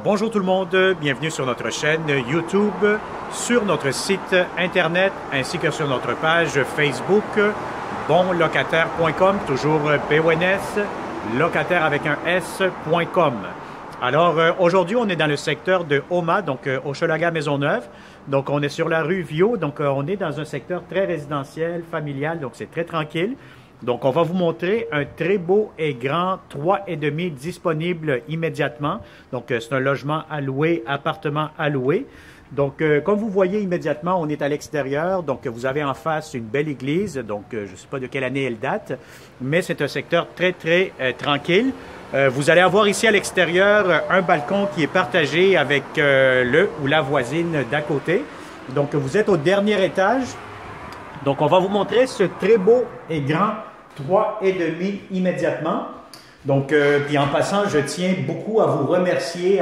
Bonjour tout le monde, bienvenue sur notre chaîne YouTube, sur notre site internet ainsi que sur notre page Facebook bonlocataire.com, toujours BONS, locataire avec un S.com. Aujourd'hui, on est dans le secteur de Houma, donc Hochelaga Maisonneuve. Donc, on est sur la rue Viau, donc on est dans un secteur très résidentiel, familial, donc c'est très tranquille. Donc, on va vous montrer un très beau et grand 3,5 disponible immédiatement. Donc, c'est un logement à louer, appartement à louer. Donc, comme vous voyez immédiatement, on est à l'extérieur. Donc, vous avez en face une belle église. Donc, je ne sais pas de quelle année elle date, mais c'est un secteur très, très tranquille. Vous allez avoir ici à l'extérieur un balcon qui est partagé avec le ou la voisine d'à côté. Donc, vous êtes au dernier étage. Donc, on va vous montrer ce très beau et grand 3,5 immédiatement. Donc, puis en passant, je tiens beaucoup à vous remercier,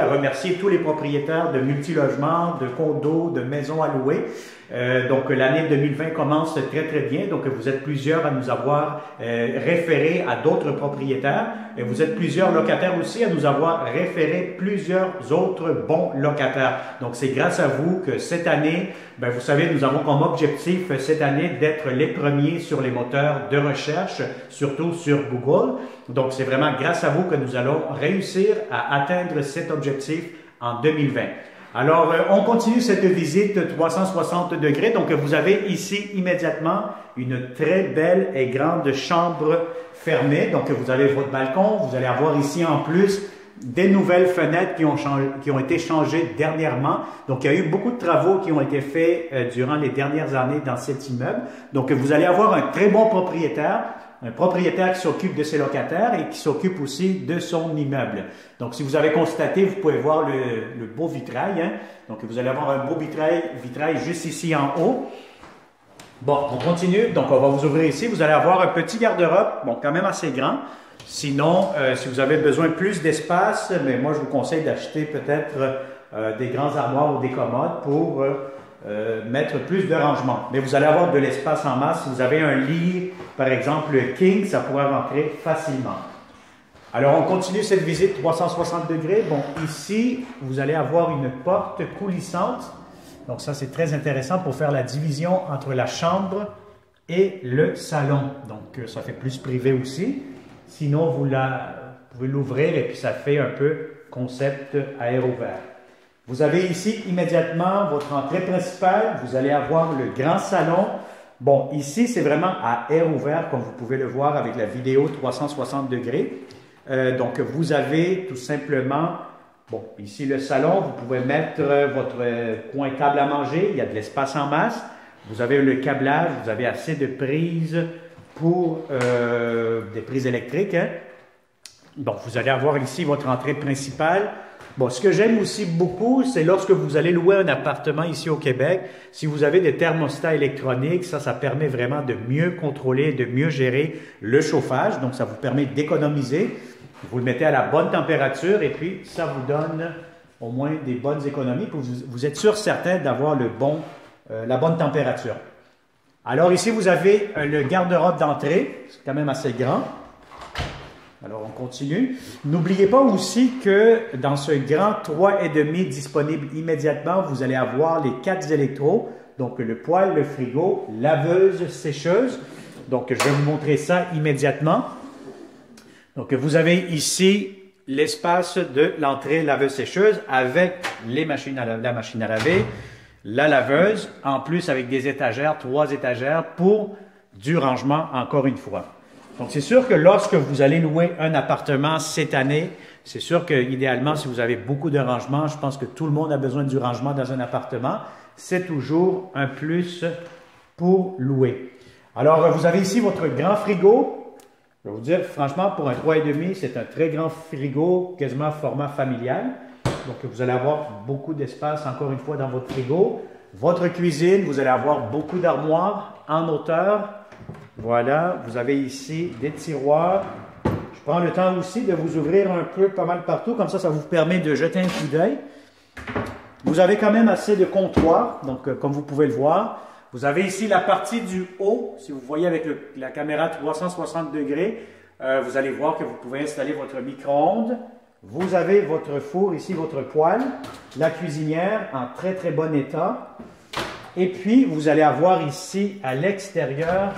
tous les propriétaires de multilogements, de condos, de maisons à louer. Donc, l'année 2020 commence très, très bien. Donc, vous êtes plusieurs à nous avoir référés à d'autres propriétaires. Et vous êtes plusieurs locataires aussi à nous avoir référé plusieurs autres bons locataires. Donc, c'est grâce à vous que cette année, ben, vous savez, nous avons comme objectif cette année d'être les premiers sur les moteurs de recherche, surtout sur Google. Donc, c'est vraiment grâce à vous que nous allons réussir à atteindre cet objectif en 2020. Alors, on continue cette visite 360 degrés. Donc, vous avez ici immédiatement une très belle et grande chambre fermée. Donc, vous avez votre balcon. Vous allez avoir ici en plus des nouvelles fenêtres qui ont été changées dernièrement. Donc, il y a eu beaucoup de travaux qui ont été faits durant les dernières années dans cet immeuble. Donc, vous allez avoir un très bon propriétaire. Un propriétaire qui s'occupe de ses locataires et qui s'occupe aussi de son immeuble. Donc, si vous avez constaté, vous pouvez voir le beau vitrail. Hein? Donc, vous allez avoir un beau vitrail juste ici en haut. Bon, on continue. Donc, on va vous ouvrir ici. Vous allez avoir un petit garde-robe, bon, quand même assez grand. Sinon, si vous avez besoin de plus d'espace, mais moi, je vous conseille d'acheter peut-être des grands armoires ou des commodes pour mettre plus de rangement. Mais vous allez avoir de l'espace en masse. Si vous avez un lit, par exemple, king, ça pourra rentrer facilement. Alors, on continue cette visite 360 degrés. Bon, ici, vous allez avoir une porte coulissante. Donc, ça, c'est très intéressant pour faire la division entre la chambre et le salon. Donc, ça fait plus privé aussi. Sinon, vous pouvez l'ouvrir et puis ça fait un peu concept air ouvert. Vous avez ici immédiatement votre entrée principale. Vous allez avoir le grand salon. Bon, ici, c'est vraiment à air ouvert, comme vous pouvez le voir avec la vidéo 360 degrés. Donc, vous avez tout simplement, bon, ici le salon. Vous pouvez mettre votre coin table à manger. Il y a de l'espace en masse. Vous avez le câblage. Vous avez assez de prises pour des prises électriques. Hein? Bon, vous allez avoir ici votre entrée principale. Bon, ce que j'aime aussi beaucoup, c'est lorsque vous allez louer un appartement ici au Québec, si vous avez des thermostats électroniques, ça permet vraiment de mieux contrôler, de mieux gérer le chauffage. Donc, ça vous permet d'économiser. Vous le mettez à la bonne température et puis ça vous donne au moins des bonnes économies. Vous êtes sûr certain d'avoir la bonne température. Alors ici, vous avez le garde-robe d'entrée. C'est quand même assez grand. Alors, on continue. N'oubliez pas aussi que dans ce grand 3,5 disponible immédiatement, vous allez avoir les 4 électros. Donc, le poêle, le frigo, laveuse, sécheuse. Donc, je vais vous montrer ça immédiatement. Donc, vous avez ici l'espace de l'entrée laveuse-sécheuse avec la machine à laver, la laveuse, en plus avec des étagères, 3 étagères pour du rangement encore une fois. Donc, c'est sûr que lorsque vous allez louer un appartement cette année, c'est sûr que idéalement, si vous avez beaucoup de rangement, je pense que tout le monde a besoin du rangement dans un appartement, c'est toujours un plus pour louer. Alors, vous avez ici votre grand frigo. Je vais vous dire, franchement, pour un 3,5, c'est un très grand frigo, quasiment format familial. Donc, vous allez avoir beaucoup d'espace, encore une fois, dans votre frigo. Votre cuisine, vous allez avoir beaucoup d'armoires en hauteur. Voilà, vous avez ici des tiroirs. Je prends le temps aussi de vous ouvrir un peu pas mal partout, comme ça vous permet de jeter un coup d'œil. Vous avez quand même assez de comptoirs, donc comme vous pouvez le voir. Vous avez ici la partie du haut, si vous voyez avec la caméra 360 degrés, vous allez voir que vous pouvez installer votre micro-ondes, Vous avez votre four ici, votre poêle, la cuisinière en très très bon état. Et puis, vous allez avoir ici à l'extérieur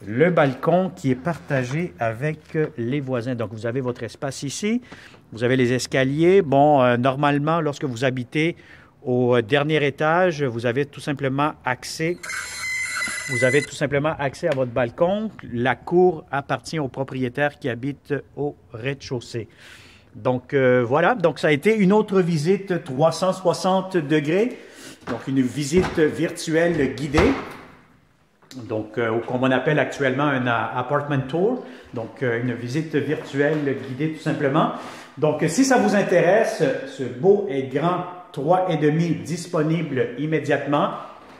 le balcon qui est partagé avec les voisins. Donc, vous avez votre espace ici. Vous avez les escaliers. Bon, normalement, lorsque vous habitez au dernier étage, vous avez tout simplement accès à votre balcon. La cour appartient au propriétaire qui habite au rez-de-chaussée. Donc, voilà. Donc, ça a été une autre visite 360 degrés. Donc, une visite virtuelle guidée. Donc, comme on appelle actuellement un apartment tour. Donc, une visite virtuelle guidée tout simplement. Donc, si ça vous intéresse, ce beau et grand 3,5 disponible immédiatement.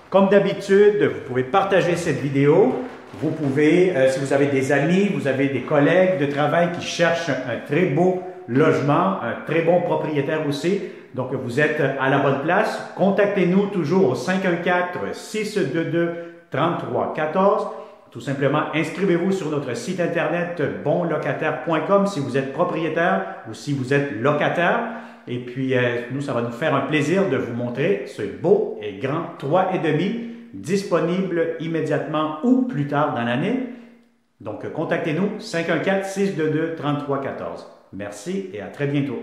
Comme d'habitude, vous pouvez partager cette vidéo. Vous pouvez, si vous avez des amis, vous avez des collègues de travail qui cherchent un très beau logement, un très bon propriétaire aussi. Donc, vous êtes à la bonne place. Contactez-nous toujours au 514-622-3314. Tout simplement, inscrivez-vous sur notre site internet bonlocataire.com si vous êtes propriétaire ou si vous êtes locataire. Et puis, nous, ça va nous faire un plaisir de vous montrer ce beau et grand 3,5 disponible immédiatement ou plus tard dans l'année. Donc, contactez-nous 514-622-3314. Merci et à très bientôt.